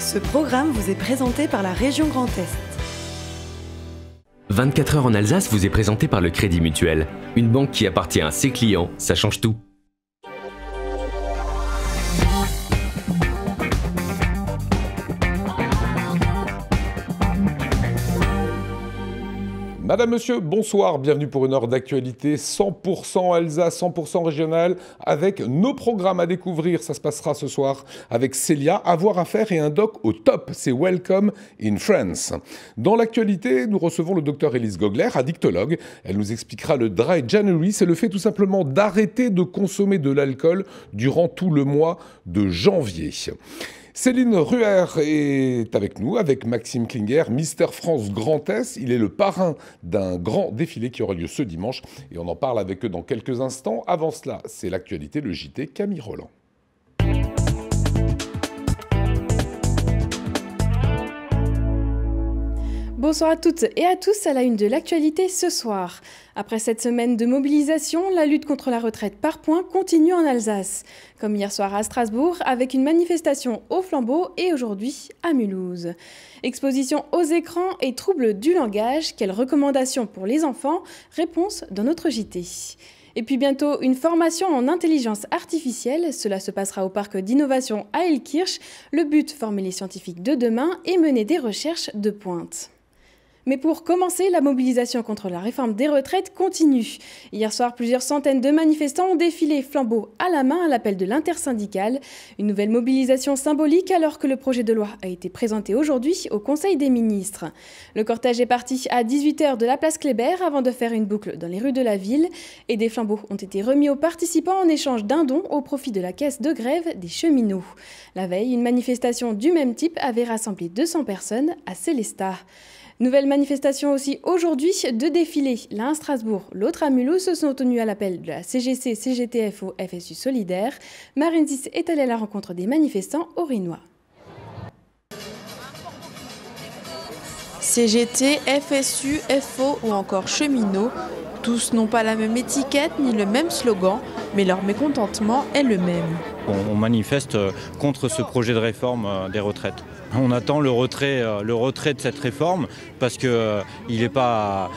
Ce programme vous est présenté par la région Grand Est. 24 heures en Alsace vous est présenté par le Crédit Mutuel. Une banque qui appartient à ses clients, ça change tout. Madame, Monsieur, bonsoir, bienvenue pour une heure d'actualité 100% Alsace, 100% régionale, avec nos programmes à découvrir. Ça se passera ce soir avec Célia, Avoir à faire et un doc au top. C'est Welcome in France. Dans l'actualité, nous recevons le docteur Élise Gogler, addictologue. Elle nous expliquera le Dry January. C'est le fait tout simplement d'arrêter de consommer de l'alcool durant tout le mois de janvier. Céline Ruher est avec nous, avec Maxime Klinger, Mister France Grand Est. Il est le parrain d'un grand défilé qui aura lieu ce dimanche et on en parle avec eux dans quelques instants. Avant cela, c'est l'actualité, le JT Camille Roland. Bonsoir à toutes et à tous à la une de l'actualité ce soir. Après cette semaine de mobilisation, la lutte contre la retraite par points continue en Alsace. Comme hier soir à Strasbourg, avec une manifestation au flambeau et aujourd'hui à Mulhouse. Exposition aux écrans et troubles du langage, quelles recommandations pour les enfants? Réponse dans notre JT. Et puis bientôt, une formation en intelligence artificielle. Cela se passera au parc d'innovation à Elkirch. Le but, former les scientifiques de demain et mener des recherches de pointe. Mais pour commencer, la mobilisation contre la réforme des retraites continue. Hier soir, plusieurs centaines de manifestants ont défilé flambeau à la main à l'appel de l'intersyndicale. Une nouvelle mobilisation symbolique alors que le projet de loi a été présenté aujourd'hui au Conseil des ministres. Le cortège est parti à 18h de la place Kléber avant de faire une boucle dans les rues de la ville. Et des flambeaux ont été remis aux participants en échange d'un don au profit de la caisse de grève des cheminots. La veille, une manifestation du même type avait rassemblé 200 personnes à Célestat. Nouvelle manifestation aussi aujourd'hui, deux défilés, l'un à Strasbourg, l'autre à Mulhouse, se sont tenus à l'appel de la CGC, CGTFO, FSU Solidaire. Marine Sis est allée à la rencontre des manifestants orinois. CGT, FSU, FO ou encore cheminots, tous n'ont pas la même étiquette ni le même slogan, mais leur mécontentement est le même. On manifeste contre ce projet de réforme des retraites. On attend le retrait de cette réforme parce qu'il n'est pas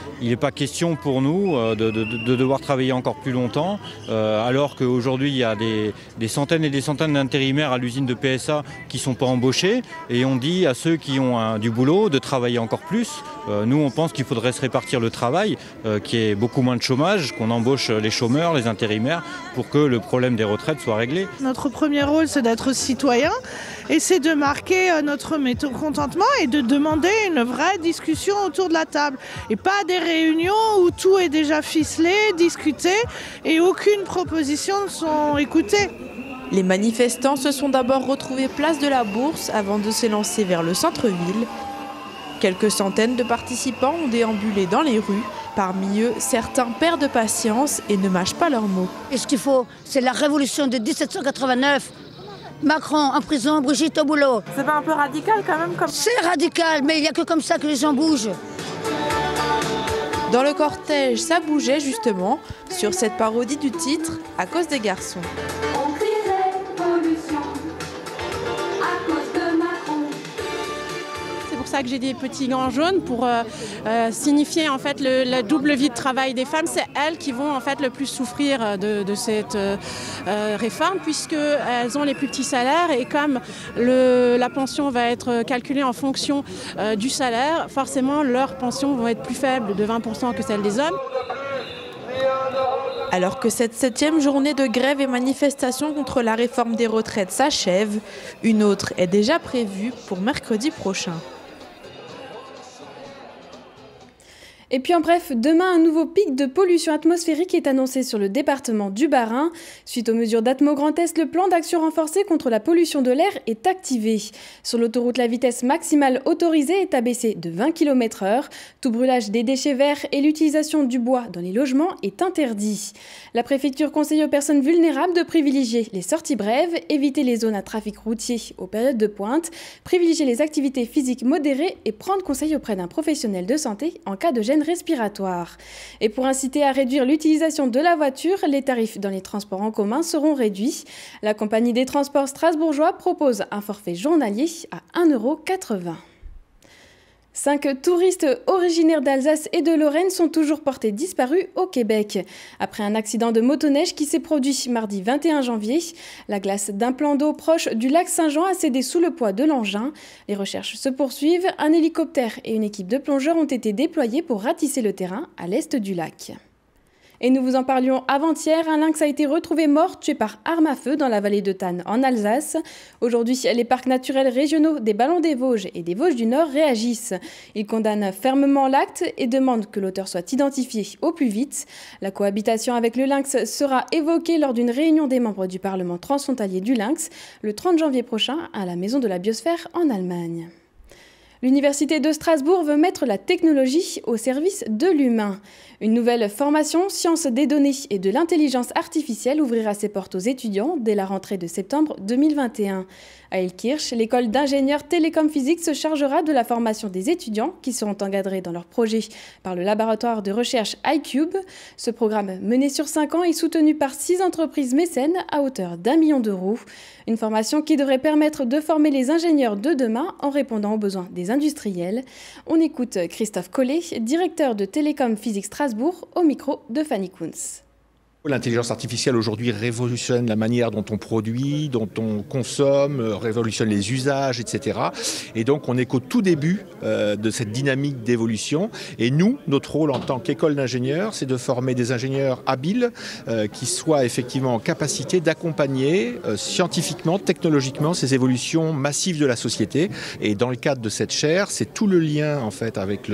question pour nous de devoir travailler encore plus longtemps alors qu'aujourd'hui il y a des centaines et des centaines d'intérimaires à l'usine de PSA qui ne sont pas embauchés et on dit à ceux qui ont du boulot de travailler encore plus. Nous on pense qu'il faudrait se répartir le travail, qu'il y ait beaucoup moins de chômage, qu'on embauche les chômeurs, les intérimaires pour que le problème des retraites soit réglé. Notre premier rôle c'est d'être citoyen et c'est de marquer notre mécontentement et de demander une vraie discussion autour de la table. Et pas des réunions où tout est déjà ficelé, discuté et aucune proposition ne sont écoutées. Les manifestants se sont d'abord retrouvés place de la Bourse avant de s'élancer vers le centre-ville. Quelques centaines de participants ont déambulé dans les rues. Parmi eux, certains perdent patience et ne mâchent pas leurs mots. Et ce qu'il faut, c'est la révolution de 1789. Macron en prison, Brigitte au boulot. C'est pas un peu radical quand même comme... C'est radical, mais il n'y a que comme ça que les gens bougent. Dans le cortège, ça bougeait justement sur cette parodie du titre « À cause des garçons ». On crierait pollution à cause de Macron. C'est pour ça que j'ai des petits gants jaunes pour signifier en fait la double vie de travail des femmes. C'est elles qui vont en fait le plus souffrir de cette réforme puisqu'elles ont les plus petits salaires et comme la pension va être calculée en fonction du salaire, forcément leurs pensions vont être plus faibles de 20% que celles des hommes. Alors que cette 7e journée de grève et manifestation contre la réforme des retraites s'achève, une autre est déjà prévue pour mercredi prochain. Et puis en bref, demain, un nouveau pic de pollution atmosphérique est annoncé sur le département du Bas-Rhin. Suite aux mesures d'Atmo Grand Est, le plan d'action renforcé contre la pollution de l'air est activé. Sur l'autoroute, la vitesse maximale autorisée est abaissée de 20 km/h. Tout brûlage des déchets verts et l'utilisation du bois dans les logements est interdit. La préfecture conseille aux personnes vulnérables de privilégier les sorties brèves, éviter les zones à trafic routier aux périodes de pointe, privilégier les activités physiques modérées et prendre conseil auprès d'un professionnel de santé en cas de gêne gènes respiratoires. Et pour inciter à réduire l'utilisation de la voiture, les tarifs dans les transports en commun seront réduits. La compagnie des transports strasbourgeois propose un forfait journalier à 1,80 €. 5 touristes originaires d'Alsace et de Lorraine sont toujours portés disparus au Québec. Après un accident de motoneige qui s'est produit mardi 21 janvier, la glace d'un plan d'eau proche du lac Saint-Jean a cédé sous le poids de l'engin. Les recherches se poursuivent. Un hélicoptère et une équipe de plongeurs ont été déployés pour ratisser le terrain à l'est du lac. Et nous vous en parlions avant-hier, un lynx a été retrouvé mort, tué par arme à feu dans la vallée de Thann en Alsace. Aujourd'hui, les parcs naturels régionaux des Ballons des Vosges et des Vosges du Nord réagissent. Ils condamnent fermement l'acte et demandent que l'auteur soit identifié au plus vite. La cohabitation avec le lynx sera évoquée lors d'une réunion des membres du Parlement transfrontalier du lynx le 30 janvier prochain à la Maison de la Biosphère en Allemagne. L'Université de Strasbourg veut mettre la technologie au service de l'humain. Une nouvelle formation, sciences des données et de l'intelligence artificielle, ouvrira ses portes aux étudiants dès la rentrée de septembre 2021. À Elkirch, l'école d'ingénieurs télécom physique se chargera de la formation des étudiants qui seront encadrés dans leur projet par le laboratoire de recherche iCube. Ce programme, mené sur 5 ans, est soutenu par 6 entreprises mécènes à hauteur d'1 million d'euros. Une formation qui devrait permettre de former les ingénieurs de demain en répondant aux besoins des industriels. On écoute Christophe Collet, directeur de Télécom Physique Strasbourg, au micro de Fanny Kunz. L'intelligence artificielle aujourd'hui révolutionne la manière dont on produit, dont on consomme, révolutionne les usages, etc. Et donc on n'est qu'au tout début de cette dynamique d'évolution. Et nous, notre rôle en tant qu'école d'ingénieurs, c'est de former des ingénieurs habiles qui soient effectivement en capacité d'accompagner scientifiquement, technologiquement ces évolutions massives de la société. Et dans le cadre de cette chaire, c'est tout le lien en fait avec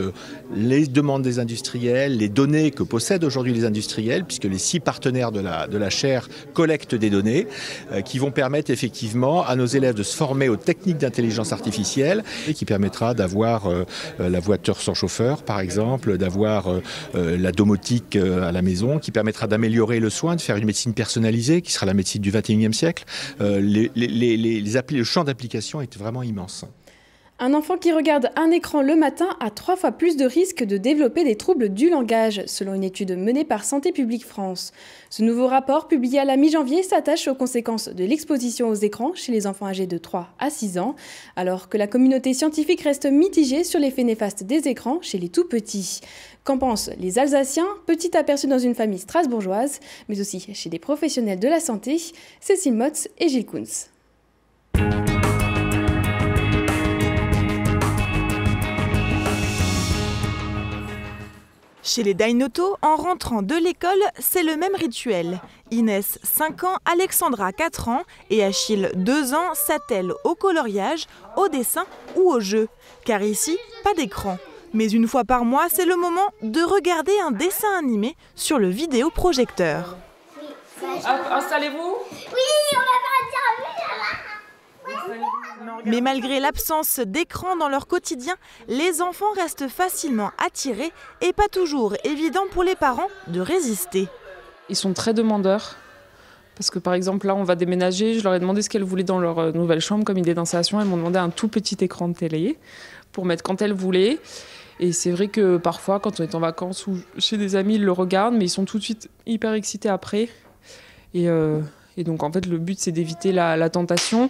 les demandes des industriels, les données que possèdent aujourd'hui les industriels, puisque les 6 partenaires de la chaire collectent des données qui vont permettre effectivement à nos élèves de se former aux techniques d'intelligence artificielle et qui permettra d'avoir la voiture sans chauffeur par exemple, d'avoir la domotique à la maison, qui permettra d'améliorer le soin, de faire une médecine personnalisée qui sera la médecine du XXIe siècle. Le champ d'application est vraiment immense. Un enfant qui regarde un écran le matin a 3 fois plus de risques de développer des troubles du langage, selon une étude menée par Santé publique France. Ce nouveau rapport, publié à la mi-janvier, s'attache aux conséquences de l'exposition aux écrans chez les enfants âgés de 3 à 6 ans, alors que la communauté scientifique reste mitigée sur l'effet néfaste des écrans chez les tout-petits. Qu'en pensent les Alsaciens, petit aperçu dans une famille strasbourgeoise, mais aussi chez des professionnels de la santé, Cécile Motz et Gilles Kunz. Chez les Dainoto, en rentrant de l'école, c'est le même rituel. Inès, 5 ans, Alexandra, 4 ans et Achille, 2 ans, s'attellent au coloriage, au dessin ou au jeu. Car ici, pas d'écran. Mais une fois par mois, c'est le moment de regarder un dessin animé sur le vidéoprojecteur. Installez-vous. Oui, on va faire Mais malgré l'absence d'écran dans leur quotidien, les enfants restent facilement attirés et pas toujours évident pour les parents de résister. Ils sont très demandeurs. Parce que par exemple, là, on va déménager. Je leur ai demandé ce qu'elles voulaient dans leur nouvelle chambre comme idée d'installation. Elles m'ont demandé un tout petit écran de télé pour mettre quand elles voulaient. Et c'est vrai que parfois, quand on est en vacances ou chez des amis, ils le regardent, mais ils sont tout de suite hyper excités après. Et donc, en fait, le but, c'est d'éviter la tentation.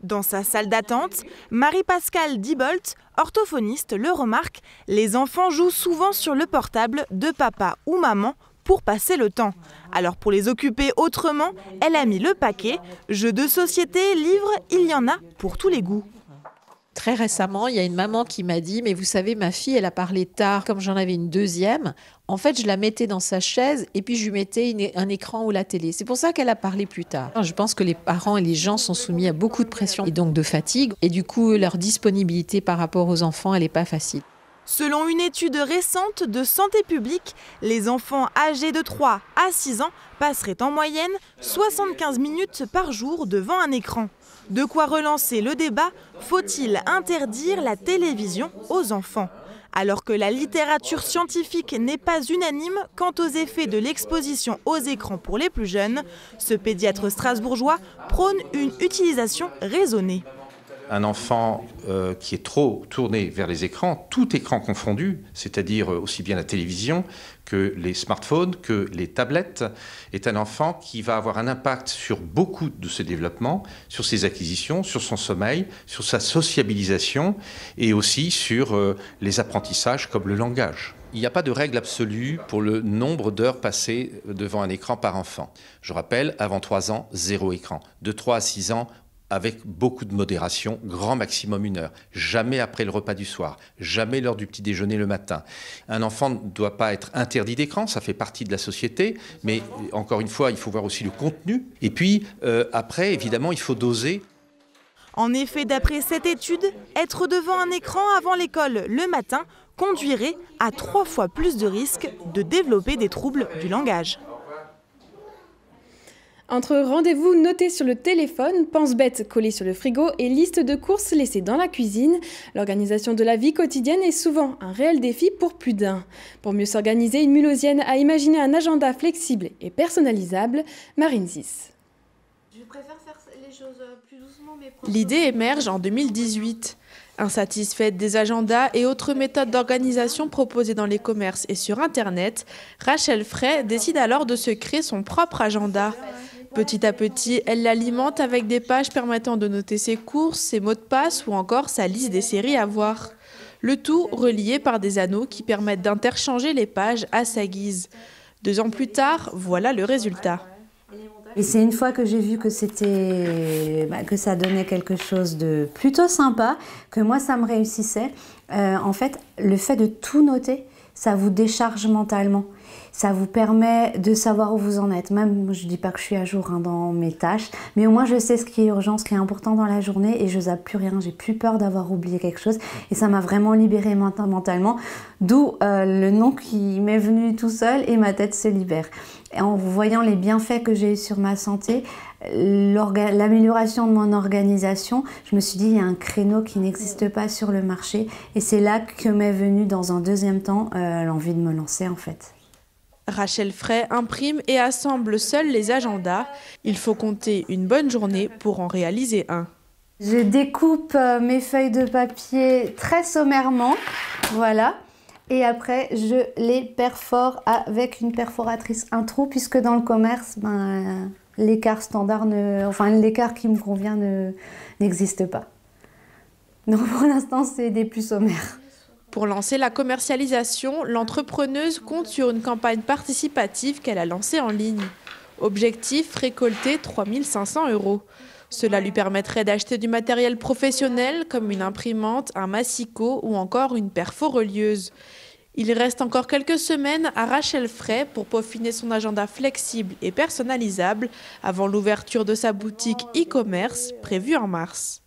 Dans sa salle d'attente, Marie-Pascale Dibolt, orthophoniste, le remarque, les enfants jouent souvent sur le portable de papa ou maman pour passer le temps. Alors pour les occuper autrement, elle a mis le paquet. Jeux de société, livres, il y en a pour tous les goûts. Très récemment, il y a une maman qui m'a dit « Mais vous savez, ma fille, elle a parlé tard. Comme j'en avais une deuxième, en fait, je la mettais dans sa chaise et puis je lui mettais un écran ou la télé. C'est pour ça qu'elle a parlé plus tard. » Je pense que les parents et les gens sont soumis à beaucoup de pression et donc de fatigue. Et du coup, leur disponibilité par rapport aux enfants, elle n'est pas facile. Selon une étude récente de Santé publique, les enfants âgés de 3 à 6 ans passeraient en moyenne 75 minutes par jour devant un écran. De quoi relancer le débat, faut-il interdire la télévision aux enfants ? Alors que la littérature scientifique n'est pas unanime quant aux effets de l'exposition aux écrans pour les plus jeunes, ce pédiatre strasbourgeois prône une utilisation raisonnée. Un enfant qui est trop tourné vers les écrans, tout écran confondu, c'est-à-dire aussi bien la télévision que les smartphones, que les tablettes, est un enfant qui va avoir un impact sur beaucoup de ses développements, sur ses acquisitions, sur son sommeil, sur sa sociabilisation et aussi sur les apprentissages comme le langage. Il n'y a pas de règle absolue pour le nombre d'heures passées devant un écran par enfant. Je rappelle, avant 3 ans, 0 écran. De 3 à 6 ans, avec beaucoup de modération, grand maximum 1 heure. Jamais après le repas du soir, jamais lors du petit déjeuner le matin. Un enfant ne doit pas être interdit d'écran, ça fait partie de la société, mais encore une fois, il faut voir aussi le contenu. Et puis, après, évidemment, il faut doser. En effet, d'après cette étude, être devant un écran avant l'école le matin conduirait à 3 fois plus de risques de développer des troubles du langage. Entre rendez-vous notés sur le téléphone, pense-bête collée sur le frigo et liste de courses laissées dans la cuisine, l'organisation de la vie quotidienne est souvent un réel défi pour plus d'un. Pour mieux s'organiser, une Mulhousienne a imaginé un agenda flexible et personnalisable. Marine Zis. Je préfère faire les choses plus doucement, mais... L'idée émerge en 2018. Insatisfaite des agendas et autres méthodes d'organisation proposées dans les commerces et sur Internet, Rachel Frey décide alors de se créer son propre agenda. Petit à petit, elle l'alimente avec des pages permettant de noter ses courses, ses mots de passe ou encore sa liste des séries à voir. Le tout relié par des anneaux qui permettent d'interchanger les pages à sa guise. 2 ans plus tard, voilà le résultat. Et c'est une fois que j'ai vu que que ça donnait quelque chose de plutôt sympa, que moi ça me réussissait. En fait, le fait de tout noter, ça vous décharge mentalement. Ça vous permet de savoir où vous en êtes. Même, je ne dis pas que je suis à jour dans mes tâches, mais au moins je sais ce qui est urgent, ce qui est important dans la journée et je zappe plus rien. J'ai plus peur d'avoir oublié quelque chose et ça m'a vraiment libérée mentalement. D'où le nom qui m'est venu tout seul et ma tête se libère. Et en voyant les bienfaits que j'ai eu sur ma santé, l'amélioration de mon organisation, je me suis dit il y a un créneau qui n'existe pas sur le marché et c'est là que m'est venue dans un deuxième temps l'envie de me lancer en fait. Rachel Frey imprime et assemble seule les agendas. Il faut compter une bonne journée pour en réaliser un. Je découpe mes feuilles de papier très sommairement, voilà. Et après, je les perfore avec une perforatrice un trou, puisque dans le commerce, l'écart standard, l'écart qui me convient n'existe pas. Donc pour l'instant, c'est des plus sommaires. Pour lancer la commercialisation, l'entrepreneuse compte sur une campagne participative qu'elle a lancée en ligne. Objectif, récolter 3 500 €. Cela lui permettrait d'acheter du matériel professionnel comme une imprimante, un massicot ou encore une perforelieuse. Il reste encore quelques semaines à Rachel Frey pour peaufiner son agenda flexible et personnalisable avant l'ouverture de sa boutique e-commerce prévue en mars.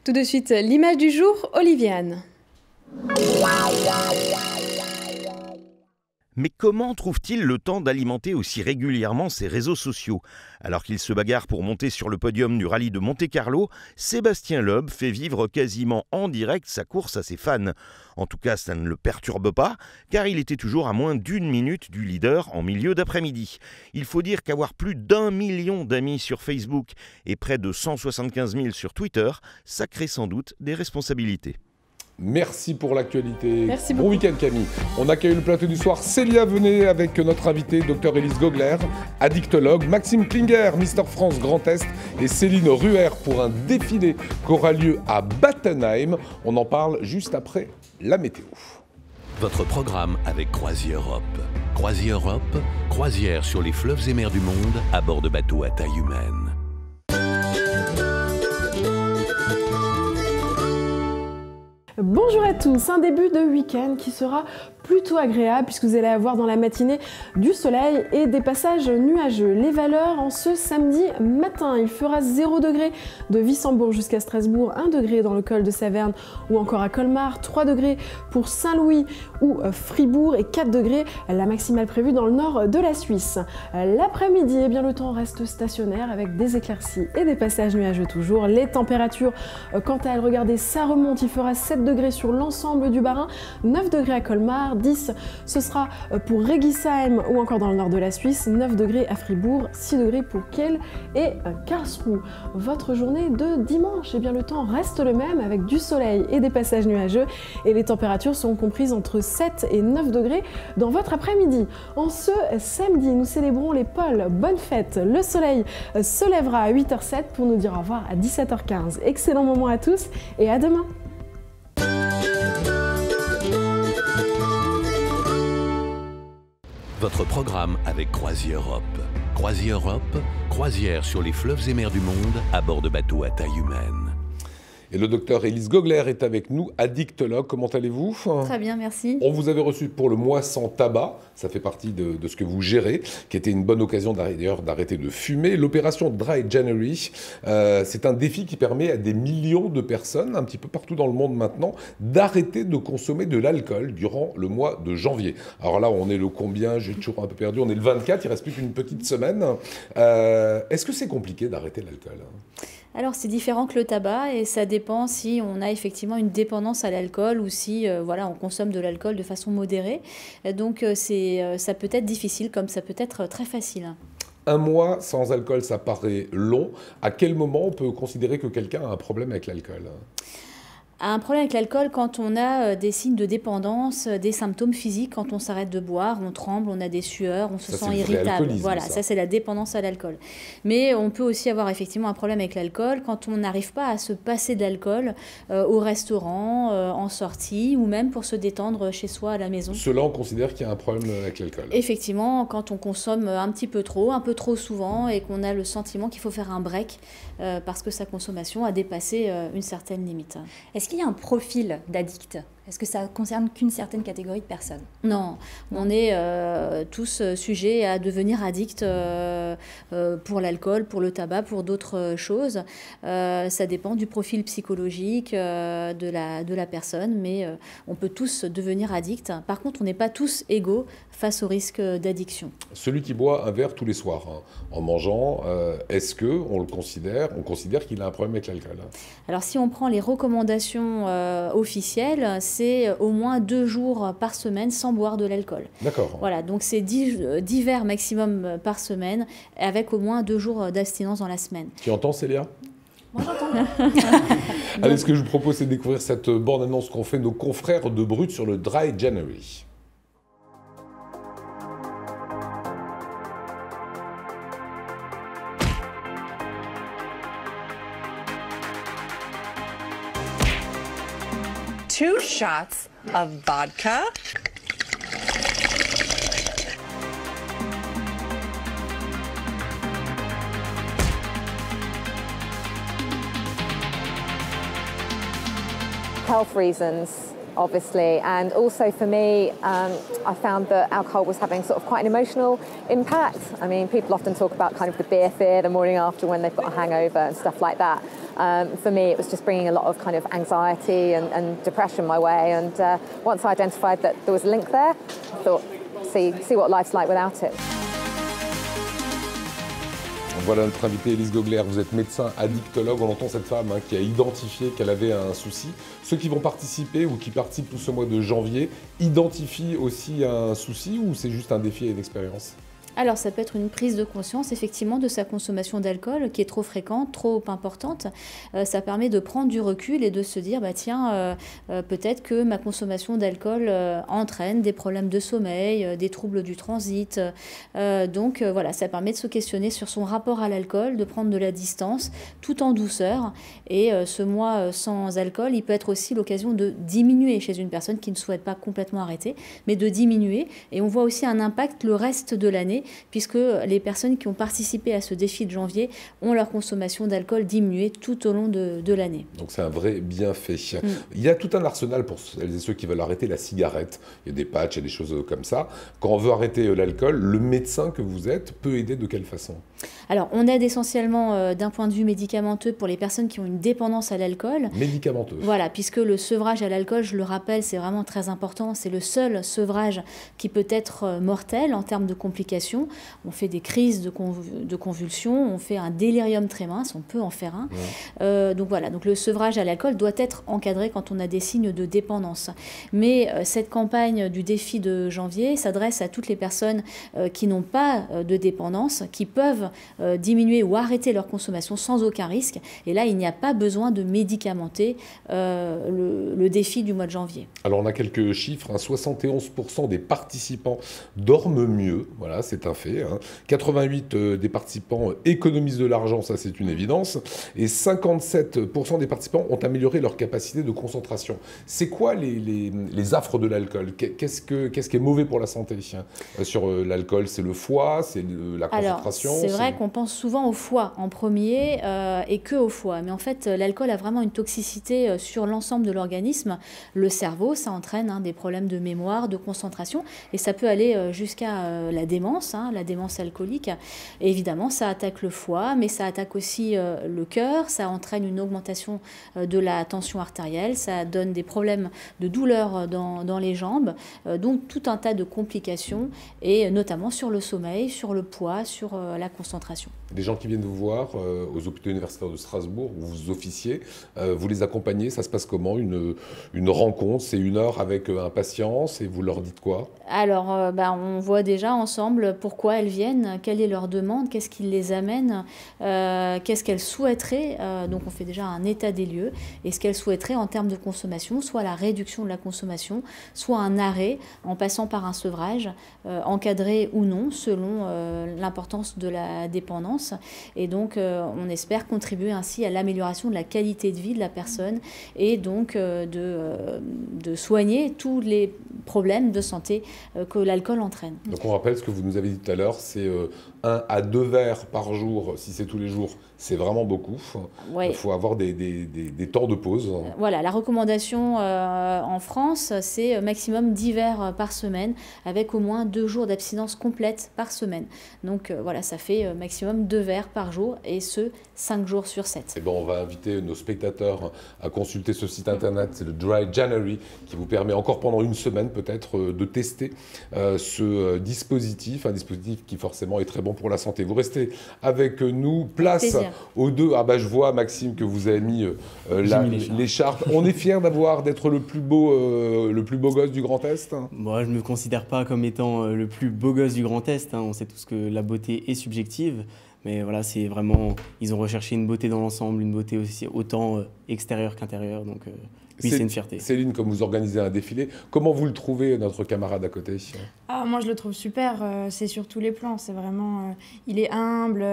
Tout de suite, l'image du jour, Oliviane. Mais comment trouve-t-il le temps d'alimenter aussi régulièrement ses réseaux sociaux ? Alors qu'il se bagarre pour monter sur le podium du rallye de Monte-Carlo, Sébastien Loeb fait vivre quasiment en direct sa course à ses fans. En tout cas, ça ne le perturbe pas, car il était toujours à moins d'1 minute du leader en milieu d'après-midi. Il faut dire qu'avoir plus d'1 million d'amis sur Facebook et près de 175 000 sur Twitter, ça crée sans doute des responsabilités. Merci pour l'actualité. Merci beaucoup. Bon week-end Camille. On accueille le plateau du soir. Célia Venet avec notre invité, Dr Élise Gogler, addictologue, Maxime Klinger, Mister France Grand Est et Céline Ruher pour un défilé qui aura lieu à Battenheim. On en parle juste après la météo. Votre programme avec CroisiEurope. CroisiEurope, croisière sur les fleuves et mers du monde à bord de bateaux à taille humaine. Bonjour à tous, un début de week-end qui sera plutôt agréable puisque vous allez avoir dans la matinée du soleil et des passages nuageux. Les valeurs en ce samedi matin, il fera 0 degré de Wissembourg jusqu'à Strasbourg, 1 degré dans le col de Saverne ou encore à Colmar, 3 degrés pour Saint-Louis ou Fribourg et 4 degrés la maximale prévue dans le nord de la Suisse. L'après-midi, eh bien, le temps reste stationnaire avec des éclaircies et des passages nuageux toujours. Les températures, quant à elles, regardez, ça remonte, il fera 7 degrés sur l'ensemble du Bas-Rhin, 9 degrés à Colmar, Colmar, 10 ce sera pour Regisheim ou encore dans le nord de la Suisse, 9 degrés à Fribourg, 6 degrés pour Kiel et Karlsruhe. Votre journée de dimanche, eh bien le temps reste le même avec du soleil et des passages nuageux et les températures sont comprises entre 7 et 9 degrés dans votre après-midi. En ce samedi, nous célébrons les Pôles. Bonne fête! Le soleil se lèvera à 8h07 pour nous dire au revoir à 17h15. Excellent moment à tous et à demain! Votre programme avec CroisiEurope. CroisiEurope, croisière sur les fleuves et mers du monde à bord de bateaux à taille humaine. Et le docteur Élise Gogler est avec nous, addictologue. Comment allez-vous? Très bien, merci. On vous avait reçu pour le mois sans tabac. Ça fait partie de ce que vous gérez, qui était une bonne occasion d'ailleurs d'arrêter de fumer. L'opération Dry January, c'est un défi qui permet à des millions de personnes, un petit peu partout dans le monde maintenant, d'arrêter de consommer de l'alcool durant le mois de janvier. Alors là, on est le combien? J'ai toujours un peu perdu. On est le 24, il ne reste plus qu'une petite semaine. Est-ce que c'est compliqué d'arrêter l'alcool? Alors c'est différent que le tabac et ça dépend si on a effectivement une dépendance à l'alcool ou si voilà, on consomme de l'alcool de façon modérée. Donc ça peut être difficile comme ça peut être très facile. Un mois sans alcool, ça paraît long. À quel moment on peut considérer que quelqu'un a un problème avec l'alcool ? Un problème avec l'alcool quand on a des signes de dépendance, des symptômes physiques, quand on s'arrête de boire, on tremble, on a des sueurs, on se sent irritable. Voilà, ça c'est la dépendance à l'alcool. Mais on peut aussi avoir effectivement un problème avec l'alcool quand on n'arrive pas à se passer de l'alcool au restaurant, en sortie ou même pour se détendre chez soi à la maison. Cela, on considère qu'il y a un problème avec l'alcool. Effectivement, quand on consomme un peu trop souvent et qu'on a le sentiment qu'il faut faire un break parce que sa consommation a dépassé une certaine limite. Est-ce qu'il y a un profil d'addict ? Est-ce que ça concerne qu'une certaine catégorie de personnes ? Non, on est tous sujets à devenir addicts pour l'alcool, pour le tabac, pour d'autres choses. Ça dépend du profil psychologique de la personne, mais on peut tous devenir addicts. Par contre, on n'est pas tous égaux face au risque d'addiction. Celui qui boit un verre tous les soirs en mangeant, est-ce qu'on considère qu'il a un problème avec l'alcool ? Alors si on prend les recommandations officielles, c'est au moins 2 jours par semaine sans boire de l'alcool. D'accord. Voilà, donc c'est 10 verres maximum par semaine, avec au moins 2 jours d'abstinence dans la semaine. Tu entends, Célia ? Moi, j'entends. Allez, ce que je vous propose, c'est de découvrir cette bande-annonce qu'ont fait nos confrères de Brut sur le Dry January. Two shots of vodka. Health reasons, obviously, and also for me, I found that alcohol was having sort of quite an emotional impact. I mean, people often talk about kind of the beer fear the morning after when they've got a hangover and stuff like that. For me, it was just bringing a lot of kind of anxiety and depression my way. And once I identified that there was a link there, I thought, see what life's like without it. Voilà notre invitée Élise Gogler, vous êtes médecin addictologue, on entend cette femme qui a identifié qu'elle avait un souci. Ceux qui vont participer ou qui participent tout ce mois de janvier identifient aussi un souci ou c'est juste un défi et une expérience ? Alors ça peut être une prise de conscience effectivement de sa consommation d'alcool qui est trop fréquente, trop importante. Ça permet de prendre du recul et de se dire tiens, peut-être que ma consommation d'alcool entraîne des problèmes de sommeil, des troubles du transit. Donc voilà, ça permet de se questionner sur son rapport à l'alcool, de prendre de la distance tout en douceur. Et ce mois sans alcool, il peut être aussi l'occasion de diminuer chez une personne qui ne souhaite pas complètement arrêter, mais de diminuer. Et on voit aussi un impact le reste de l'année, puisque les personnes qui ont participé à ce défi de janvier ont leur consommation d'alcool diminuée tout au long de l'année. Donc c'est un vrai bienfait. Il y a tout un arsenal pour celles et ceux qui veulent arrêter la cigarette. Il y a des patchs, il y a des choses comme ça. Quand on veut arrêter l'alcool, le médecin que vous êtes peut aider de quelle façon ? Alors on aide essentiellement d'un point de vue médicamenteux pour les personnes qui ont une dépendance à l'alcool. Médicamenteux. Voilà, puisque le sevrage à l'alcool, je le rappelle, c'est vraiment très important. C'est le seul sevrage qui peut être mortel en termes de complications. convulsions, on fait des crises de convulsions, on fait un délirium très mince, on peut en faire un. Donc voilà, donc le sevrage à l'alcool doit être encadré quand on a des signes de dépendance. Mais cette campagne du défi de janvier s'adresse à toutes les personnes qui n'ont pas de dépendance, qui peuvent diminuer ou arrêter leur consommation sans aucun risque. Et là, il n'y a pas besoin de médicamenter le défi du mois de janvier. Alors on a quelques chiffres, 71% des participants dorment mieux, voilà, c'est un fait. 88% des participants économisent de l'argent, ça c'est une évidence. Et 57% des participants ont amélioré leur capacité de concentration. C'est quoi les affres de l'alcool? Qu'est-ce qui est mauvais pour la santé sur l'alcool? C'est le foie, c'est la concentration? Alors, c'est vrai qu'on pense souvent au foie en premier et que au foie. Mais en fait, l'alcool a vraiment une toxicité sur l'ensemble de l'organisme. Le cerveau, ça entraîne des problèmes de mémoire, de concentration. Et ça peut aller jusqu'à la démence alcoolique. Et évidemment, ça attaque le foie, mais ça attaque aussi le cœur. Ça entraîne une augmentation de la tension artérielle. Ça donne des problèmes de douleur dans les jambes. Donc, tout un tas de complications, et notamment sur le sommeil, sur le poids, sur la concentration. Les gens qui viennent vous voir aux hôpitaux universitaires de Strasbourg, où vous officiez, vous les accompagnez, ça se passe comment? Une rencontre, c'est 1 heure avec un patient, et vous leur dites quoi? Alors, on voit déjà ensemble pourquoi elles viennent, quelle est leur demande, qu'est-ce qui les amène, qu'est-ce qu'elles souhaiteraient. Donc on fait déjà un état des lieux, et ce qu'elles souhaiteraient en termes de consommation, soit la réduction de la consommation, soit un arrêt en passant par un sevrage, encadré ou non, selon l'importance de la dépendance. Et donc on espère contribuer ainsi à l'amélioration de la qualité de vie de la personne, et donc de soigner tous les problèmes de santé que l'alcool entraîne. Donc on rappelle ce que vous nous avez dit tout à l'heure, c'est 1 à 2 verres par jour, si c'est tous les jours, c'est vraiment beaucoup. Ouais. Il faut avoir des temps de pause. Voilà, la recommandation en France, c'est maximum 10 verres par semaine, avec au moins 2 jours d'abstinence complète par semaine. Donc voilà, ça fait maximum 2 verres par jour, et ce, 5 jours sur 7. Et bon, on va inviter nos spectateurs à consulter ce site internet, c'est le Dry January, qui vous permet encore pendant 1 semaine peut-être de tester ce dispositif, un dispositif qui forcément est très bon pour la santé. Vous restez avec nous, place aux 2. Ah bah je vois, Maxime, que vous avez mis l'écharpe. On est fiers d'être le plus beau gosse du Grand Est. Moi, je ne me considère pas comme étant le plus beau gosse du Grand Est. On sait tous que la beauté est subjective. Mais voilà, c'est vraiment, ils ont recherché une beauté dans l'ensemble, une beauté aussi autant extérieure qu'intérieure. Donc oui, c'est une fierté. Céline, comme vous organisez un défilé, comment vous le trouvez, notre camarade à côté? Moi, je le trouve super. C'est sur tous les plans. C'est vraiment, il est humble.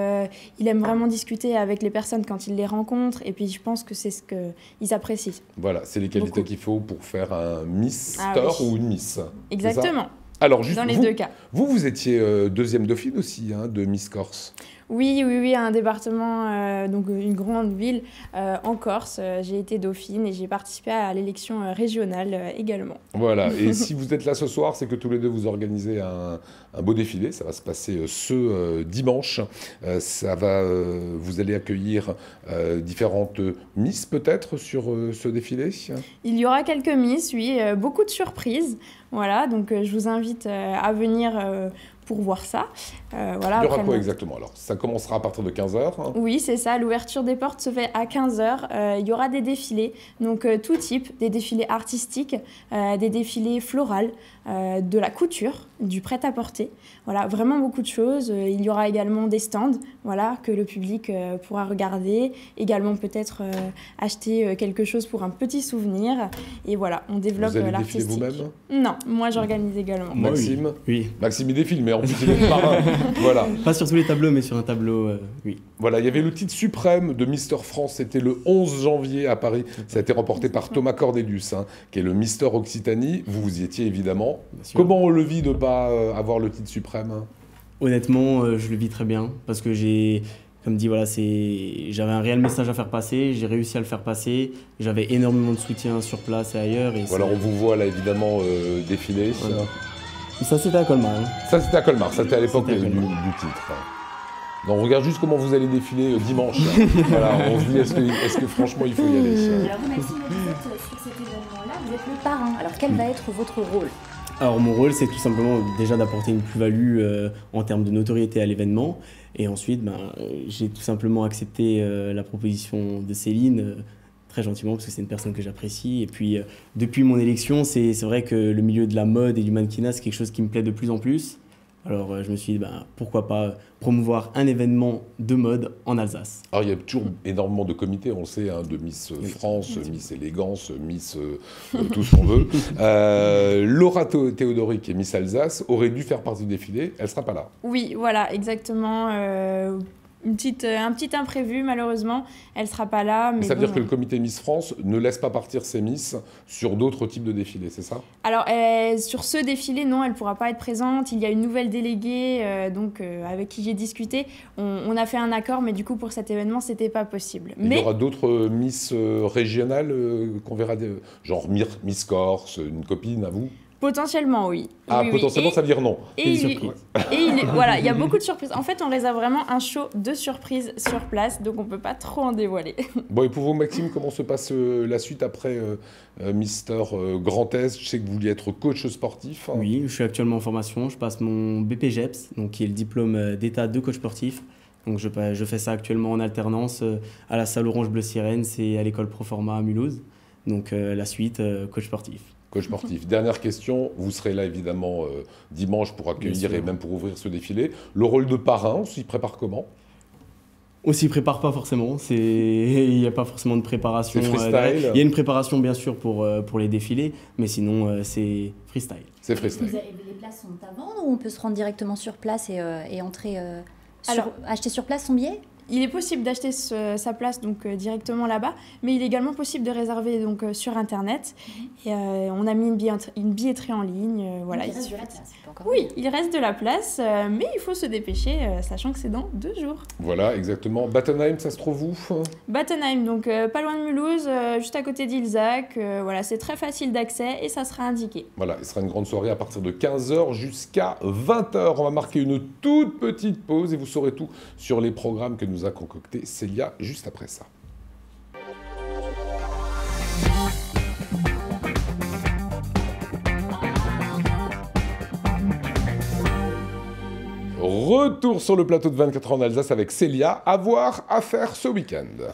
Il aime vraiment discuter avec les personnes quand il les rencontre. Et puis, je pense que c'est ce qu'ils apprécient. Voilà, c'est les qualités qu'il faut pour faire un Mister ou une Miss. Exactement. Alors, juste dans les 2 cas. Vous étiez 2e dauphine aussi, de Miss Corse. Oui, un département, donc une grande ville en Corse. J'ai été dauphine et j'ai participé à l'élection régionale également. Voilà, et si vous êtes là ce soir, c'est que tous les 2 vous organisez un beau défilé. Ça va se passer ce dimanche. Vous allez accueillir différentes Miss peut-être sur ce défilé? Il y aura quelques Miss, oui, beaucoup de surprises. Voilà, donc je vous invite à venir pour voir ça. Voilà, il y aura quoi exactement alors? Ça commencera à partir de 15h? Oui, c'est ça. L'ouverture des portes se fait à 15h. Il y aura des défilés, donc tout type, des défilés artistiques, des défilés florales, de la couture, du prêt-à-porter. Voilà, vraiment beaucoup de choses. Il y aura également des stands, voilà, que le public pourra regarder. Également peut-être acheter quelque chose pour un petit souvenir. Et voilà, on développe l'artistique. Vous allez défiler vous-même? Non, moi j'organise également. Maxime? Oui. Maxime il défile, mais en plus il est marin. Voilà. Pas sur tous les tableaux, mais sur un tableau, oui. Voilà, il y avait le titre suprême de Mister France, c'était le 11 janvier à Paris. Ça a été remporté par Thomas Cordelius, qui est le Mister Occitanie. Vous y étiez évidemment. Comment on le vit de ne pas avoir le titre suprême? Honnêtement, je le vis très bien, parce que comme dit, voilà, j'avais un réel message à faire passer, j'ai réussi à le faire passer, j'avais énormément de soutien sur place et ailleurs. Et voilà, on vous voit là évidemment défiler. Voilà. Ça c'était à Colmar. Ça c'était à Colmar, c'était à l'époque du titre. Donc on regarde juste comment vous allez défiler dimanche. Voilà, on se dit est-ce que franchement il faut y aller. Alors vous, Maxime, vous êtes sur cet événement-là, vous êtes le parrain. Alors quel va être votre rôle? Alors mon rôle, c'est tout simplement déjà d'apporter une plus-value en termes de notoriété à l'événement. Et ensuite, j'ai tout simplement accepté la proposition de Céline, très gentiment, parce que c'est une personne que j'apprécie. Et puis, depuis mon élection, c'est vrai que le milieu de la mode et du mannequinat, c'est quelque chose qui me plaît de plus en plus. Alors je me suis dit, pourquoi pas promouvoir un événement de mode en Alsace. Alors il y a toujours énormément de comités, on le sait, de Miss France, Miss Élégance, Miss tout ce qu'on veut. Laura Théodori, qui est Miss Alsace, aurait dû faire partie du défilé, elle ne sera pas là. Oui, voilà, exactement. Un petit imprévu, malheureusement, elle ne sera pas là. Mais ça veut dire que le comité Miss France ne laisse pas partir ses Miss sur d'autres types de défilés, c'est ça? Alors, sur ce défilé, non, elle ne pourra pas être présente. Il y a une nouvelle déléguée avec qui j'ai discuté. On a fait un accord, mais du coup, pour cet événement, ce n'était pas possible. Il y aura d'autres Miss régionales qu'on verra, genre Miss Corse, une copine à vous? Potentiellement, oui. Ah, oui, potentiellement, oui. ça veut dire non. Voilà, il y a beaucoup de surprises. En fait, on réserve vraiment un show de surprises sur place, donc on ne peut pas trop en dévoiler. Bon, et pour vous, Maxime, comment se passe la suite après Mister Grand Est? Je sais que vous vouliez être coach sportif. Oui, je suis actuellement en formation. Je passe mon BPGEPS, donc qui est le diplôme d'état de coach sportif. Donc je fais ça actuellement en alternance à la salle Orange Bleu Sirène, c'est à l'école Proforma à Mulhouse. Donc la suite, coach sportif. Coach sportif. Dernière question, vous serez là évidemment dimanche pour accueillir et même pour ouvrir ce défilé. Le rôle de parrain, on s'y prépare comment? On s'y prépare pas forcément, il n'y a pas forcément de préparation. C'est freestyle. Il y a une préparation bien sûr pour les défilés, mais sinon c'est freestyle. C'est freestyle. Les places sont à vendre ou on peut se rendre directement sur place et entrer, acheter sur place son billet? Il est possible d'acheter sa place directement là-bas, mais il est également possible de réserver sur Internet. Et, on a mis une billetterie en ligne. Voilà, il reste de la place. Oui, il reste de la place, mais il faut se dépêcher, sachant que c'est dans 2 jours. Voilà, exactement. Battenheim, ça se trouve où? Battenheim, donc pas loin de Mulhouse, juste à côté d'Ilzac. Voilà, c'est très facile d'accès et ça sera indiqué. Voilà, il sera une grande soirée à partir de 15h jusqu'à 20h. On va marquer une toute petite pause et vous saurez tout sur les programmes que nous a concocté Célia juste après ça. Retour sur le plateau de 24 heures en Alsace avec Célia. À voir, à faire ce week-end.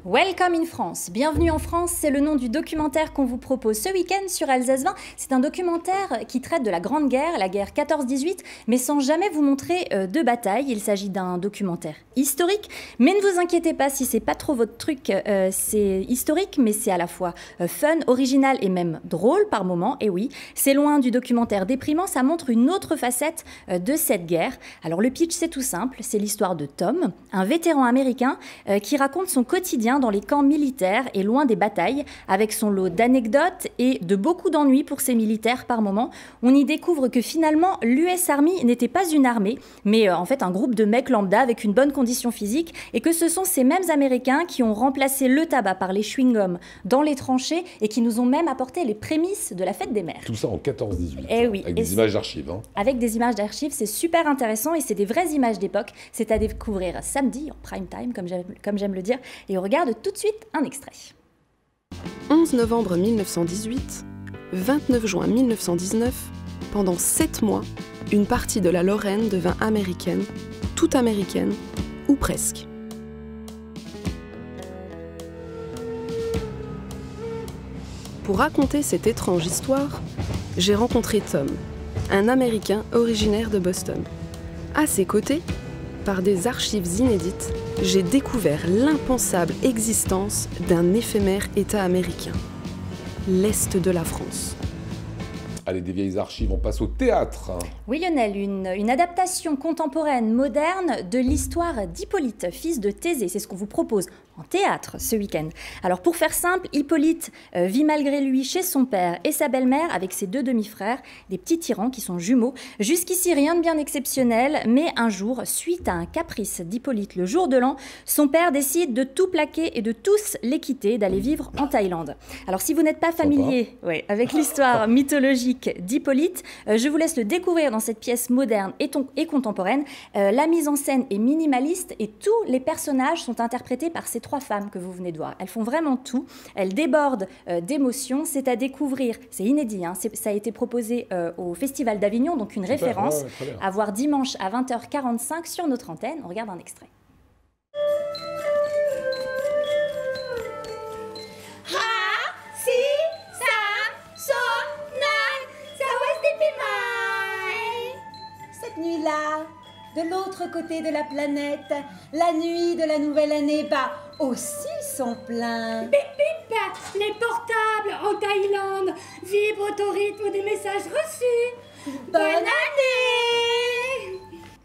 Welcome in France. Bienvenue en France, c'est le nom du documentaire qu'on vous propose ce week-end sur Alsace 20. C'est un documentaire qui traite de la Grande Guerre, la guerre 14-18, mais sans jamais vous montrer de bataille. Il s'agit d'un documentaire historique, mais ne vous inquiétez pas si c'est pas trop votre truc. C'est historique, mais c'est à la fois fun, original et même drôle par moments. Et oui, c'est loin du documentaire déprimant, ça montre une autre facette de cette guerre. Alors le pitch, c'est tout simple, c'est l'histoire de Tom, un vétéran américain qui raconte son quotidien dans les camps militaires et loin des batailles, avec son lot d'anecdotes et de beaucoup d'ennuis pour ses militaires par moment. On y découvre que finalement, l'US Army n'était pas une armée, mais en fait un groupe de mecs lambda avec une bonne condition physique, et que ce sont ces mêmes Américains qui ont remplacé le tabac par les chewing-gums dans les tranchées et qui nous ont même apporté les prémices de la fête des mères. Tout ça en 14-18, eh oui, avec des images d'archives. Avec des images d'archives, c'est super intéressant et c'est des vraies images d'époque. C'est à découvrir samedi en prime time, comme j'aime le dire, et on regarde tout de suite un extrait. 11 novembre 1918, 29 juin 1919, pendant 7 mois, une partie de la Lorraine devint américaine, toute américaine, ou presque. Pour raconter cette étrange histoire, j'ai rencontré Tom, un Américain originaire de Boston. À ses côtés, par des archives inédites, j'ai découvert l'impensable existence d'un éphémère État américain, l'Est de la France. Allez, des vieilles archives, on passe au théâtre. Oui Lionel, une adaptation contemporaine, moderne de l'histoire d'Hippolyte, fils de Thésée. C'est ce qu'on vous propose en théâtre ce week-end. Alors pour faire simple, Hippolyte vit malgré lui chez son père et sa belle-mère avec ses 2 demi-frères, des petits tyrans qui sont jumeaux. Jusqu'ici rien de bien exceptionnel, mais un jour, suite à un caprice d'Hippolyte le jour de l'an, son père décide de tout plaquer et de tous les quitter, d'aller vivre en Thaïlande. Alors si vous n'êtes pas familier avec l'histoire mythologique magique d'Hippolyte. Je vous laisse le découvrir dans cette pièce moderne et contemporaine. La mise en scène est minimaliste et tous les personnages sont interprétés par ces 3 femmes que vous venez de voir. Elles font vraiment tout. Elles débordent d'émotions. C'est à découvrir. C'est inédit. Hein. Ça a été proposé au Festival d'Avignon, donc une référence à voir dimanche à 20h45 sur notre antenne. On regarde un extrait. Cette nuit-là, de l'autre côté de la planète, la nuit de la nouvelle année bat aussi son plein. Bip bip, les portables en Thaïlande vibrent au rythme des messages reçus. Bonne année!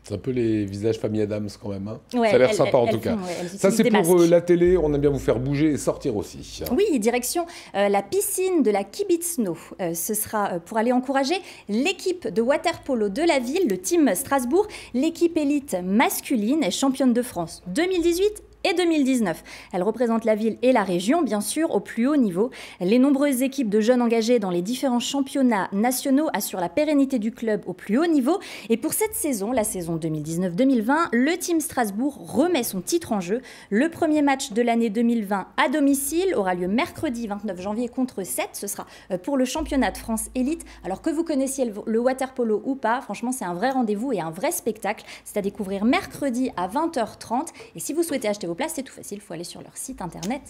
C'est un peu les visages famille Adams quand même. Hein. Ouais, ça a l'air sympa en tout cas. Ça c'est pour la télé, on aime bien vous faire bouger et sortir aussi. Oui, direction la piscine de la Kibitzno. Ce sera pour aller encourager l'équipe de water-polo de la ville, le Team Strasbourg. L'équipe élite masculine est championne de France 2018 et 2019. Elle représente la ville et la région, bien sûr, au plus haut niveau. Les nombreuses équipes de jeunes engagés dans les différents championnats nationaux assurent la pérennité du club au plus haut niveau. Et pour cette saison, la saison 2019-2020, le Team Strasbourg remet son titre en jeu. Le premier match de l'année 2020 à domicile aura lieu mercredi 29 janvier contre 7. Ce sera pour le championnat de France élite. Alors que vous connaissiez le water-polo ou pas, franchement, c'est un vrai rendez-vous et un vrai spectacle. C'est à découvrir mercredi à 20h30. Et si vous souhaitez acheter vos places, c'est tout facile, il faut aller sur leur site internet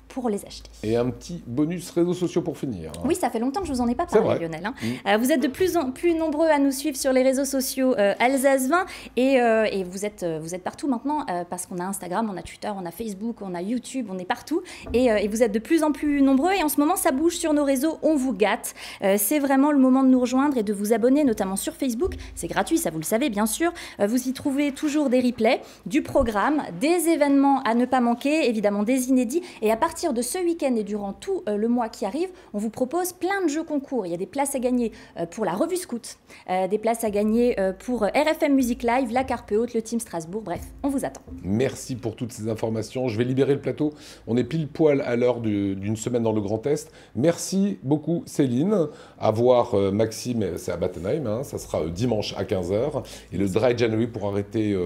pour les acheter. Et un petit bonus réseaux sociaux pour finir. Oui, ça fait longtemps que je vous en ai pas parlé, Lionel. Hein. Vous êtes de plus en plus nombreux à nous suivre sur les réseaux sociaux Alsace 20 et vous êtes partout maintenant parce qu'on a Instagram, on a Twitter, on a Facebook, on a YouTube, on est partout et vous êtes de plus en plus nombreux et en ce moment ça bouge sur nos réseaux, on vous gâte. C'est vraiment le moment de nous rejoindre et de vous abonner, notamment sur Facebook. C'est gratuit, ça vous le savez bien sûr. Vous y trouvez toujours des replays, du programme, des événements à ne pas manquer, évidemment des inédits et à partir de ce week-end et durant tout le mois qui arrive, on vous propose plein de jeux concours. Il y a des places à gagner pour la Revue Scout, des places à gagner pour RFM Music Live, la Carpe Haute, le Team Strasbourg. Bref, on vous attend. Merci pour toutes ces informations. Je vais libérer le plateau. On est pile poil à l'heure d'une semaine dans le Grand Est. Merci beaucoup Céline. À voir Maxime, c'est à Battenheim. Hein. Ça sera dimanche à 15h. Et le Dry January pour arrêter,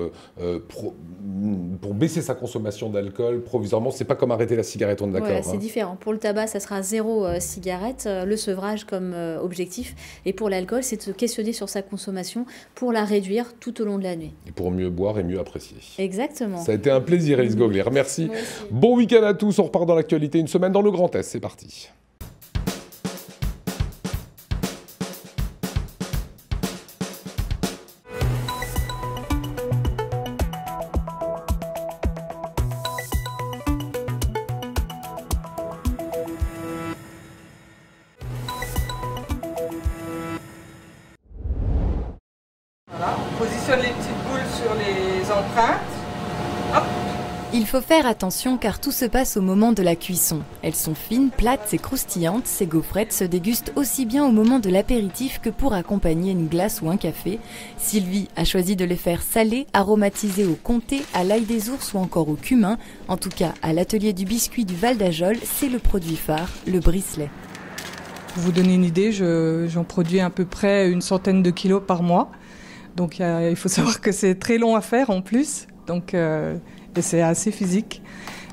pour baisser sa consommation d'alcool provisoirement. C'est pas comme arrêter la cigarette. On est d'accord, ouais, c'est différent. Pour le tabac, ça sera 0 cigarette, le sevrage comme objectif. Et pour l'alcool, c'est de se questionner sur sa consommation pour la réduire tout au long de l'année. Et pour mieux boire et mieux apprécier. Exactement. Ça a été un plaisir, Elise Gogler. Merci. Bon week-end à tous. On repart dans l'actualité. Une semaine dans le Grand Est. C'est parti. Positionne les petites boules sur les empreintes. Hop. Il faut faire attention car tout se passe au moment de la cuisson. Elles sont fines, plates et croustillantes. Ces gaufrettes se dégustent aussi bien au moment de l'apéritif que pour accompagner une glace ou un café. Sylvie a choisi de les faire salées, aromatisées au comté, à l'ail des ours ou encore au cumin. En tout cas, à l'atelier du biscuit du Val d'Ajol, c'est le produit phare, le bricelet. Pour vous donner une idée, j'en produis à peu près 100 de kilos par mois. Donc il faut savoir que c'est très long à faire en plus, donc, et c'est assez physique,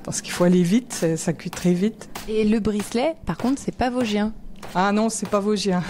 parce qu'il faut aller vite, ça cuit très vite. Et le bricelet, par contre, c'est pas vosgien? Ah non, c'est pas vosgien.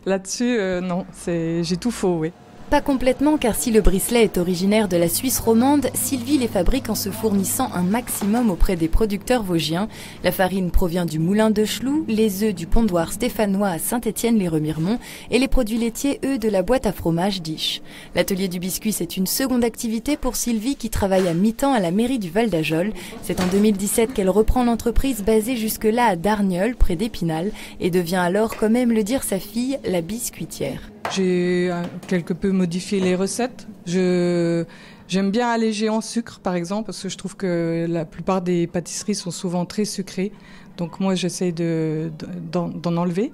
Là-dessus, non, j'ai tout faux, oui. Pas complètement, car si le bricelet est originaire de la Suisse romande, Sylvie les fabrique en se fournissant un maximum auprès des producteurs vosgiens. La farine provient du moulin de Chlou, les œufs du pondoir stéphanois à Saint-Étienne-les-Remiremont et les produits laitiers, eux, de la boîte à fromage d'Iche. L'atelier du biscuit, c'est une seconde activité pour Sylvie qui travaille à mi-temps à la mairie du Val d'Ajol. C'est en 2017 qu'elle reprend l'entreprise basée jusque-là à Darnieulles, près d'Épinal, et devient alors, comme aime le dire sa fille, la biscuitière. J'ai quelque peu modifié les recettes. J'aime bien alléger en sucre, par exemple, parce que je trouve que la plupart des pâtisseries sont souvent très sucrées. Donc moi, j'essaie d'en enlever.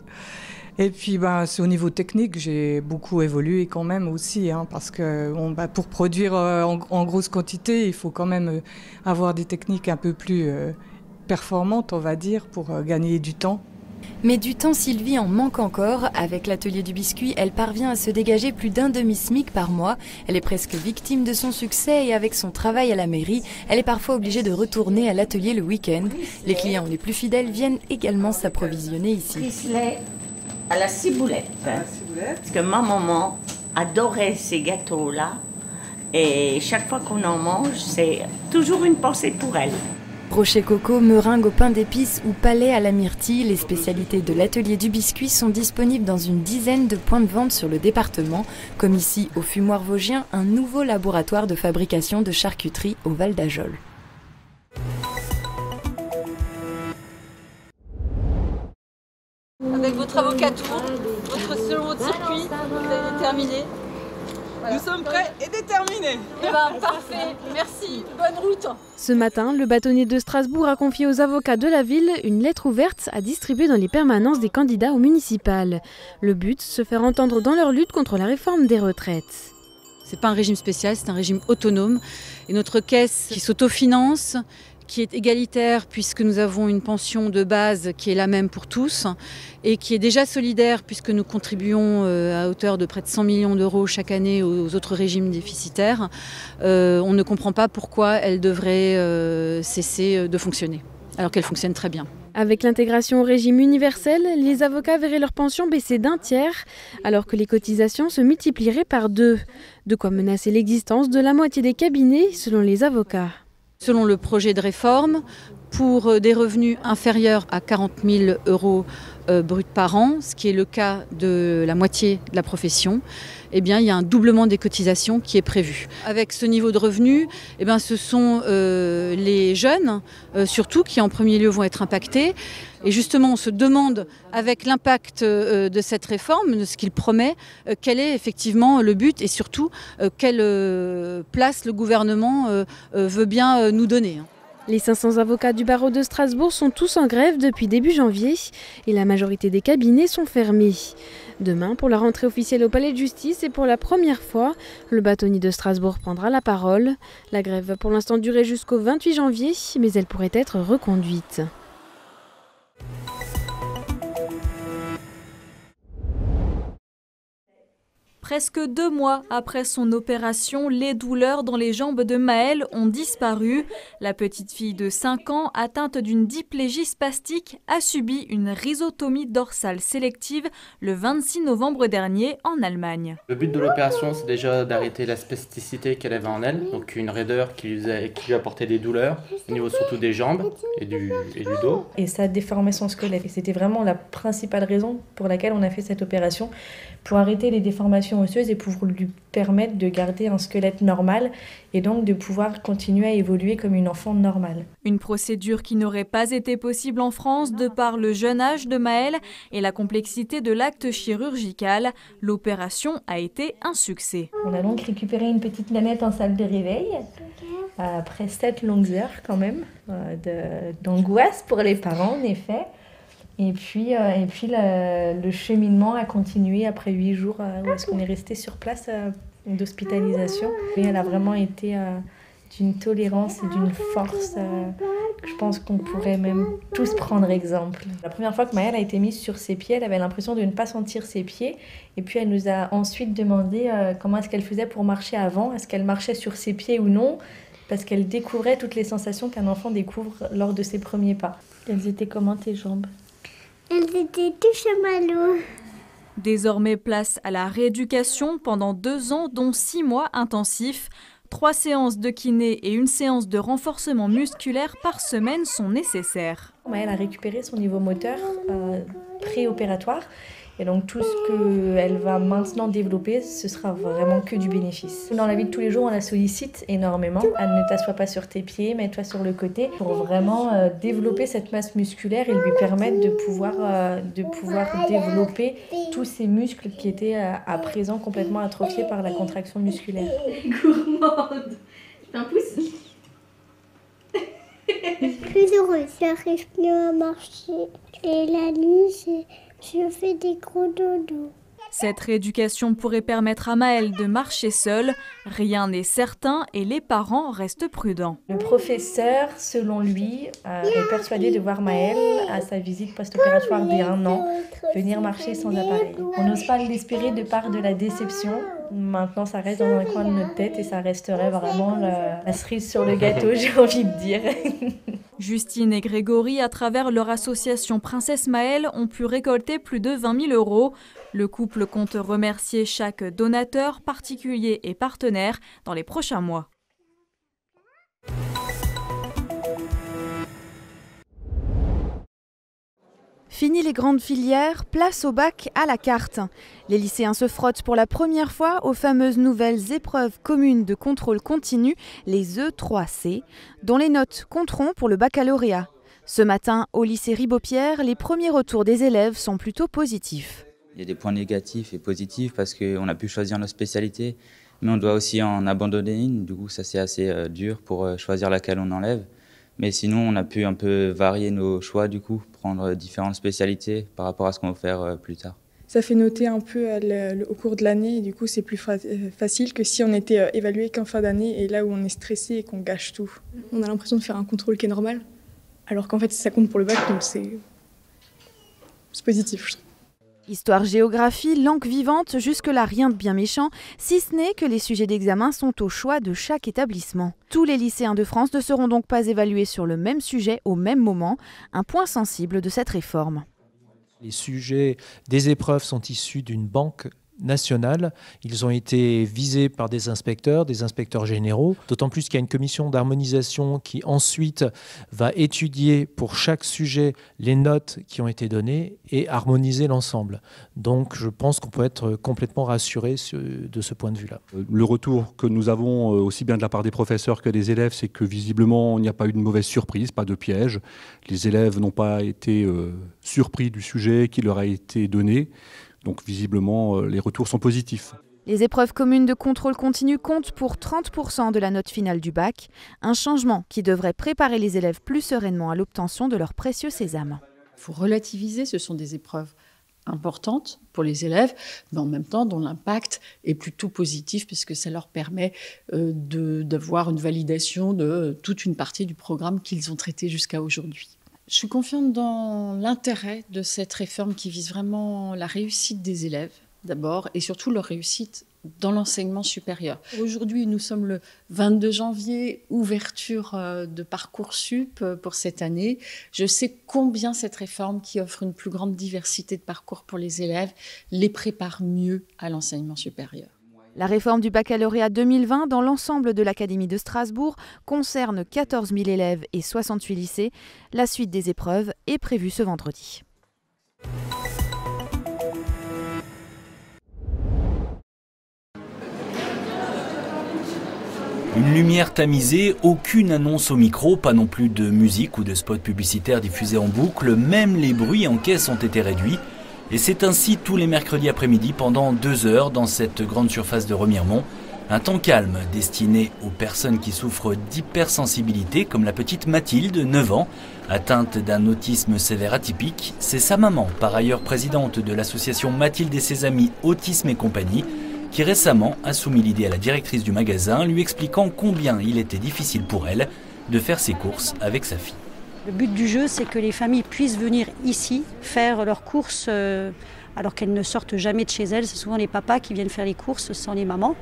Et puis, c'est au niveau technique, j'ai beaucoup évolué quand même aussi, hein, parce que pour produire en grosse quantité, il faut quand même avoir des techniques un peu plus performantes, on va dire, pour gagner du temps. Mais du temps, Sylvie en manque encore. Avec l'atelier du biscuit, elle parvient à se dégager plus d'un demi-SMIC par mois. Elle est presque victime de son succès et avec son travail à la mairie, elle est parfois obligée de retourner à l'atelier le week-end. Les clients les plus fidèles viennent également s'approvisionner ici. Bricelet à la ciboulette. Parce que ma maman adorait ces gâteaux-là. Et chaque fois qu'on en mange, c'est toujours une pensée pour elle. Brochet coco, meringue au pain d'épices ou palais à la myrtille, les spécialités de l'atelier du biscuit sont disponibles dans une dizaine de points de vente sur le département, comme ici au Fumoir Vosgien, un nouveau laboratoire de fabrication de charcuterie au Val d'Ajol. Avec votre avocat tour, votre solo de circuit, vous avez terminé. Voilà. Nous sommes prêts et déterminés. Eh ben, parfait, merci, bonne route. Ce matin, le bâtonnier de Strasbourg a confié aux avocats de la ville une lettre ouverte à distribuer dans les permanences des candidats aux municipales. Le but, se faire entendre dans leur lutte contre la réforme des retraites. C'est pas un régime spécial, c'est un régime autonome. Et notre caisse qui s'autofinance, qui est égalitaire puisque nous avons une pension de base qui est la même pour tous et qui est déjà solidaire puisque nous contribuons à hauteur de près de 100 millions d'euros chaque année aux autres régimes déficitaires. On ne comprend pas pourquoi elle devrait cesser de fonctionner, alors qu'elle fonctionne très bien. Avec l'intégration au régime universel, les avocats verraient leur pension baisser d'un tiers, alors que les cotisations se multiplieraient par 2. De quoi menacer l'existence de la moitié des cabinets, selon les avocats. Selon le projet de réforme, pour des revenus inférieurs à 40 000 euros bruts par an, ce qui est le cas de la moitié de la profession, eh bien, il y a un doublement des cotisations qui est prévu. Avec ce niveau de revenus, eh bien, ce sont les jeunes, surtout, qui en premier lieu vont être impactés. Et justement, on se demande, avec l'impact de cette réforme, de ce qu'il promet, quel est effectivement le but et surtout quelle place le gouvernement veut bien nous donner. Les 500 avocats du barreau de Strasbourg sont tous en grève depuis début janvier et la majorité des cabinets sont fermés. Demain, pour la rentrée officielle au palais de justice et pour la première fois, le bâtonnier de Strasbourg prendra la parole. La grève va pour l'instant durer jusqu'au 28 janvier, mais elle pourrait être reconduite. Presque 2 mois après son opération, les douleurs dans les jambes de Maëlle ont disparu. La petite fille de 5 ans, atteinte d'une diplégie spastique, a subi une rhizotomie dorsale sélective le 26 novembre dernier en Allemagne. Le but de l'opération, c'est déjà d'arrêter la spasticité qu'elle avait en elle, donc une raideur qui lui apportait des douleurs, au niveau surtout des jambes et du dos. Et ça déformait son squelette. Et c'était vraiment la principale raison pour laquelle on a fait cette opération, pour arrêter les déformations osseuses et pour lui permettre de garder un squelette normal et donc de pouvoir continuer à évoluer comme une enfant normale. Une procédure qui n'aurait pas été possible en France de par le jeune âge de Maëlle et la complexité de l'acte chirurgical. L'opération a été un succès. On a donc récupéré une petite nanette en salle de réveil, après 7 longues heures quand même, d'angoisse pour les parents en effet. Et puis le cheminement a continué après 8 jours où est-ce qu'on est resté sur place d'hospitalisation. Et elle a vraiment été d'une tolérance et d'une force que je pense qu'on pourrait même tous prendre exemple. La première fois que Maëlle a été mise sur ses pieds, elle avait l'impression de ne pas sentir ses pieds. Et puis elle nous a ensuite demandé comment est-ce qu'elle faisait pour marcher avant, est-ce qu'elle marchait sur ses pieds ou non, parce qu'elle découvrait toutes les sensations qu'un enfant découvre lors de ses premiers pas. Elles étaient comment tes jambes ? Elles étaient tout chamallows. Désormais, place à la rééducation pendant 2 ans, dont 6 mois intensifs. 3 séances de kiné et 1 séance de renforcement musculaire par semaine sont nécessaires. Elle a récupéré son niveau moteur préopératoire. Et donc tout ce qu'elle va maintenant développer, ce sera vraiment que du bénéfice. Dans la vie de tous les jours, on la sollicite énormément. Ne t'assois pas sur tes pieds, mets-toi sur le côté pour vraiment développer cette masse musculaire et lui permettre de pouvoir développer tous ces muscles qui étaient à présent complètement atrophiés par la contraction musculaire. Gourmande. Tu fais un pouce? Je suis plus heureuse, j'arrive plus à marcher. Et la nuit, je fais des gros dodos. Cette rééducation pourrait permettre à Maëlle de marcher seule. Rien n'est certain et les parents restent prudents. Le professeur, selon lui, est persuadé de voir Maëlle à sa visite post-opératoire d'il y a 1 an venir marcher sans appareil. On n'ose pas l'espérer de part de la déception. Maintenant, ça reste dans un coin de notre tête et ça resterait vraiment la cerise sur le gâteau, j'ai envie de dire. Justine et Grégory, à travers leur association Princesse Maëlle, ont pu récolter plus de 20 000 €. Le couple compte remercier chaque donateur, particulier et partenaire dans les prochains mois. Fini les grandes filières, place au bac à la carte. Les lycéens se frottent pour la première fois aux fameuses nouvelles épreuves communes de contrôle continu, les E3C, dont les notes compteront pour le baccalauréat. Ce matin, au lycée Ribaud-Pierre, les premiers retours des élèves sont plutôt positifs. Il y a des points négatifs et positifs parce qu'on a pu choisir notre spécialité, mais on doit aussi en abandonner une. Du coup, ça c'est assez dur pour choisir laquelle on enlève. Mais sinon, on a pu un peu varier nos choix, du coup, prendre différentes spécialités par rapport à ce qu'on va faire plus tard. Ça fait noter un peu au cours de l'année et du coup, c'est plus facile que si on était évalué qu'en fin d'année et là où on est stressé et qu'on gâche tout. On a l'impression de faire un contrôle qui est normal, alors qu'en fait, ça compte pour le bac, donc c'est positif, je trouve. Histoire-géographie, langue vivante, jusque-là rien de bien méchant, si ce n'est que les sujets d'examen sont au choix de chaque établissement. Tous les lycéens de France ne seront donc pas évalués sur le même sujet au même moment, un point sensible de cette réforme. Les sujets des épreuves sont issus d'une banque nationale. Ils ont été visés par des inspecteurs généraux, d'autant plus qu'il y a une commission d'harmonisation qui ensuite va étudier pour chaque sujet les notes qui ont été données et harmoniser l'ensemble. Donc je pense qu'on peut être complètement rassuré de ce point de vue-là. Le retour que nous avons aussi bien de la part des professeurs que des élèves, c'est que visiblement il n'y a pas eu de mauvaise surprise, pas de piège. Les élèves n'ont pas été surpris du sujet qui leur a été donné. Donc visiblement, les retours sont positifs. Les épreuves communes de contrôle continu comptent pour 30% de la note finale du bac, un changement qui devrait préparer les élèves plus sereinement à l'obtention de leur précieux sésame. Il faut relativiser, ce sont des épreuves importantes pour les élèves, mais en même temps dont l'impact est plutôt positif puisque ça leur permet d'avoir une validation de toute une partie du programme qu'ils ont traité jusqu'à aujourd'hui. Je suis confiante dans l'intérêt de cette réforme qui vise vraiment la réussite des élèves, d'abord, et surtout leur réussite dans l'enseignement supérieur. Aujourd'hui, nous sommes le 22 janvier, ouverture de Parcoursup pour cette année. Je sais combien cette réforme, qui offre une plus grande diversité de parcours pour les élèves, les prépare mieux à l'enseignement supérieur. La réforme du baccalauréat 2020 dans l'ensemble de l'Académie de Strasbourg concerne 14 000 élèves et 68 lycées. La suite des épreuves est prévue ce vendredi. Une lumière tamisée, aucune annonce au micro, pas non plus de musique ou de spot publicitaire diffusé en boucle, même les bruits en caisse ont été réduits. Et c'est ainsi tous les mercredis après-midi pendant 2 heures dans cette grande surface de Remiremont. Un temps calme destiné aux personnes qui souffrent d'hypersensibilité, comme la petite Mathilde, 9 ans, atteinte d'un autisme sévère atypique. C'est sa maman, par ailleurs présidente de l'association Mathilde et ses amis Autisme et compagnie, qui récemment a soumis l'idée à la directrice du magasin, lui expliquant combien il était difficile pour elle de faire ses courses avec sa fille. Le but du jeu, c'est que les familles puissent venir ici faire leurs courses alors qu'elles ne sortent jamais de chez elles. C'est souvent les papas qui viennent faire les courses sans les mamans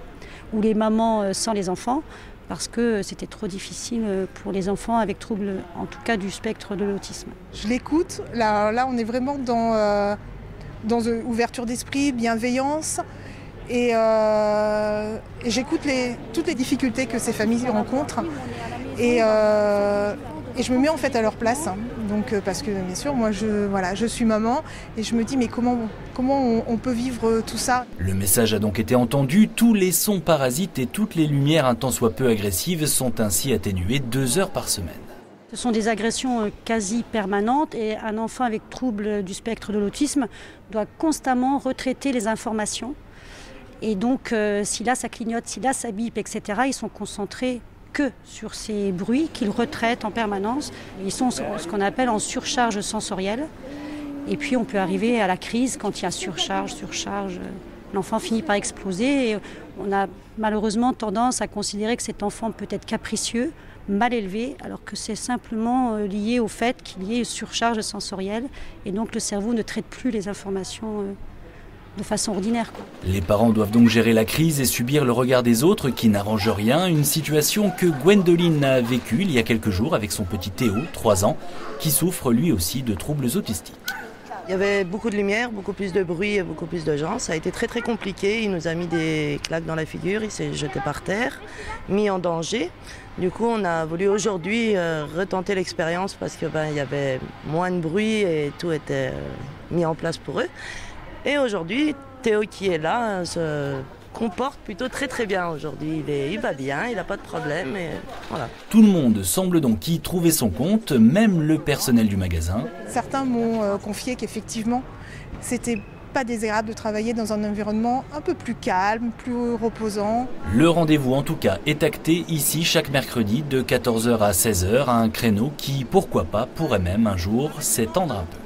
ou les mamans sans les enfants parce que c'était trop difficile pour les enfants avec troubles, en tout cas du spectre de l'autisme. Je l'écoute. Là, on est vraiment dans une ouverture d'esprit, bienveillance. Et j'écoute toutes les difficultés que ces familles rencontrent. Et je me mets en fait à leur place, donc parce que bien sûr moi je suis maman et je me dis mais comment on peut vivre tout ça. Le message a donc été entendu, tous les sons parasites et toutes les lumières un tant soit peu agressives sont ainsi atténuées 2 heures par semaine. Ce sont des agressions quasi permanentes et un enfant avec trouble du spectre de l'autisme doit constamment retraiter les informations et donc si là ça clignote, si là ça bip, etc. ils sont concentrés que sur ces bruits qu'ils retraitent en permanence. Ils sont ce qu'on appelle en surcharge sensorielle Et puis on peut arriver à la crise quand il y a surcharge. L'enfant finit par exploser et on a malheureusement tendance à considérer que cet enfant peut être capricieux, mal élevé, alors que c'est simplement lié au fait qu'il y ait une surcharge sensorielle et donc le cerveau ne traite plus les informations de façon ordinaire. Les parents doivent donc gérer la crise et subir le regard des autres qui n'arrange rien, une situation que Gwendoline a vécue il y a quelques jours avec son petit Théo, 3 ans, qui souffre lui aussi de troubles autistiques. Il y avait beaucoup de lumière, beaucoup plus de bruit et beaucoup plus de gens. Ça a été très très compliqué. Il nous a mis des claques dans la figure, il s'est jeté par terre, mis en danger. Du coup, on a voulu aujourd'hui retenter l'expérience parce qu'il y avait moins de bruit et tout était mis en place pour eux. Et aujourd'hui, Théo qui est là se comporte plutôt très très bien aujourd'hui. Il va bien, il n'a pas de problème. Et voilà. Tout le monde semble donc y trouver son compte, même le personnel du magasin. Certains m'ont confié qu'effectivement, c'était pas désagréable de travailler dans un environnement un peu plus calme, plus reposant. Le rendez-vous en tout cas est acté ici chaque mercredi de 14h à 16h, à un créneau qui, pourquoi pas, pourrait même un jour s'étendre un peu.